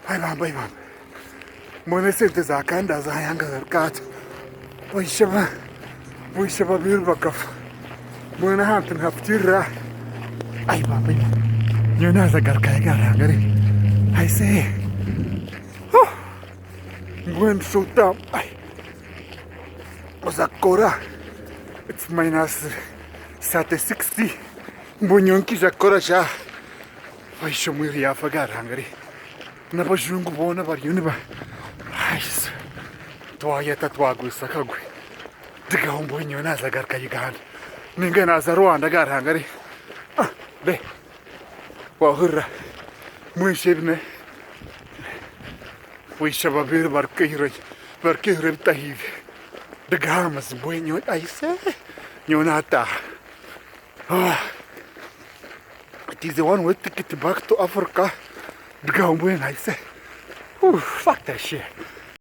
Ay bam. Mone sente zakanda zayanga zarkat. Bu işe bir bakaf. Mone hantın haftirra. Ay bam. Yona zagar kaya garangari. Ay se. Buen sutam. Ay. Zakora. It's minus 760. Bunyonki zakora sha. Ay shumir ya fagar hangari. Na ba jungu bona bar yuniba. Ay. Toayeta twagu sakagwe. Diga umbonyo na zagar kayigan. Ninga na zarwanda gar hangari. Be. Wa hurra. Muishibne. Wishababir barkehre tahiv. Diga mas bonyo aise. Nyonata. It is the one way to get back to Africa. Diga umbonyo aise. Fuck that shit.